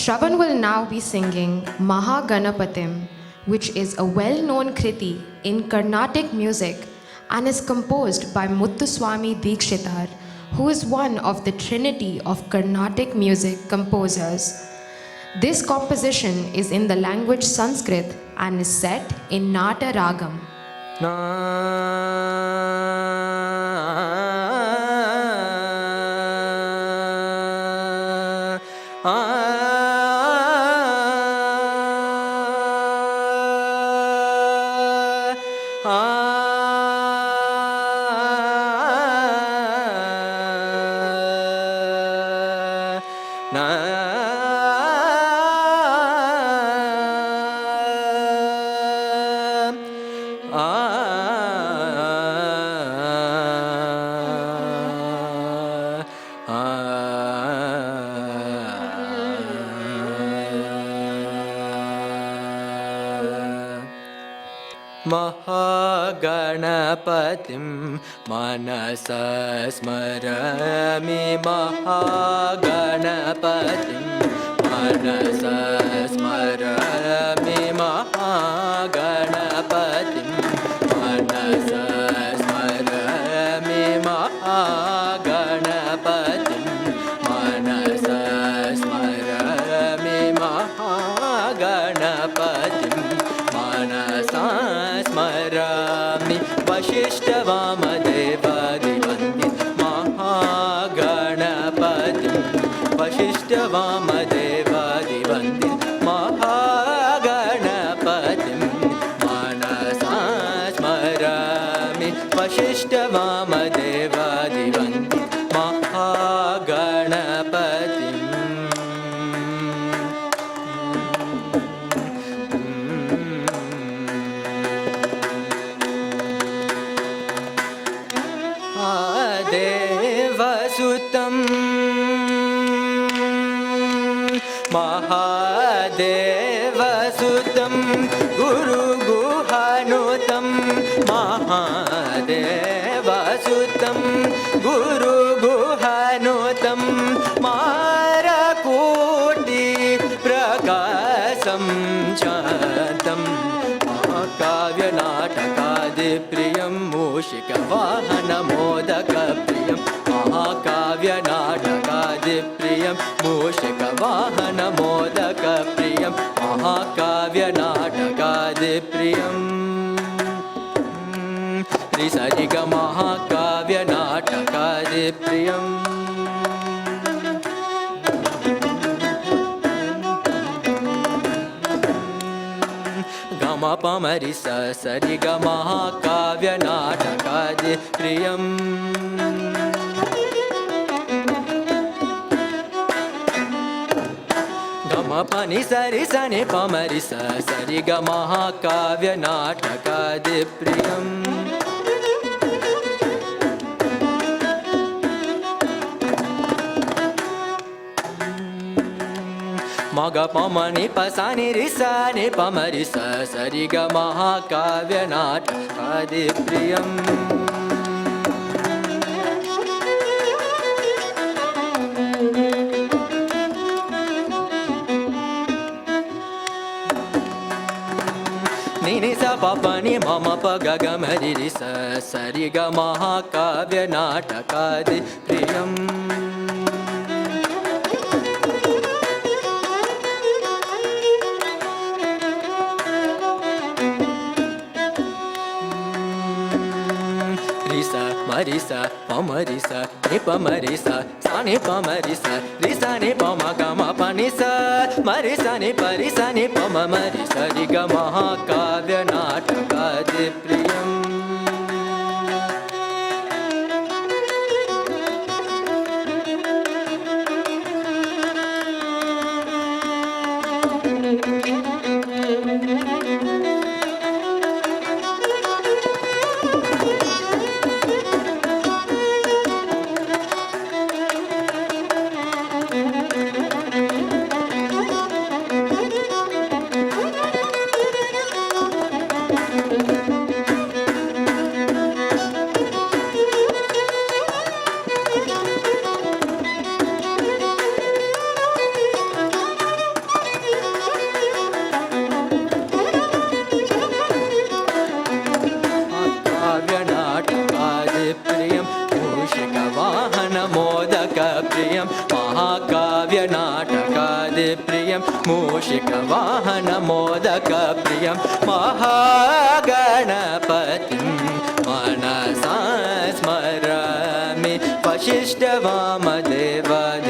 Shravan will now be singing Mahaganapatim, which is a well-known kriti in Carnatic music and is composed by Muthuswami Dikshitar, who is one of the trinity of Carnatic music composers. This composition is in the language Sanskrit and is set in Nata Ragam. Mahaganapatim manasa smarami Mahaganapatim manasa smarami Mahaganapatim manasa smarami Mahaganapatim manasa smarami Mahaganapatim manasa स्मरामि वशिष्ठवामदेवादिवन्दित महागणपतिं वशिष्ठवामदेवादिवन्दित महागणपतिं मनसा स्मरामि वशिष्ठवामदेवादिवन्दित महागणपतिम् देवसुतं महादेवसुतं गुरुगुहानुतं महादेवसुतं गुरुगुहानुतं मारकोटि प्रकाशं चान्तं महाकाव्यनाटकादिप्रियं मूषिकवाहनमोदकप्रियं महाकाव्यनाटकादिप्रियं मूषिकवाहनमोदकप्रियं महाकाव्यनाटकादिप्रियं त्रिसरिग महाकाव्यनाटकादिप्रियम् गमपमरि सरि ग महाकाव्यनाटकादिप्रियम् गमपनि सरि सनि पमरि सरि ग महाकाव्यनाटकादिप्रियम् मग पमनि पसनि रिसनि पमरि सरि ग महाकाव्यनाटकादिप्रियम् निनि स पपनि मम प ग ग मरि रि सरि ग महाकाव्यनाटकादिप्रियम् Marisa, pamarisa, nipamarisa, sani pamarisa, risa nipama gama panisa, marisa niparisa nipama marisa, riga mahakavyanatakadipriyam. काव्यनाटकादिप्रियं मूषिकवाहनमोदकप्रियं महाकाव्यनाटकादिप्रियं मूषिकवाहनमोदकप्रियं महागणपतिं मनसा स्मरामि वसिष्ठवामदेवादित्यनाथं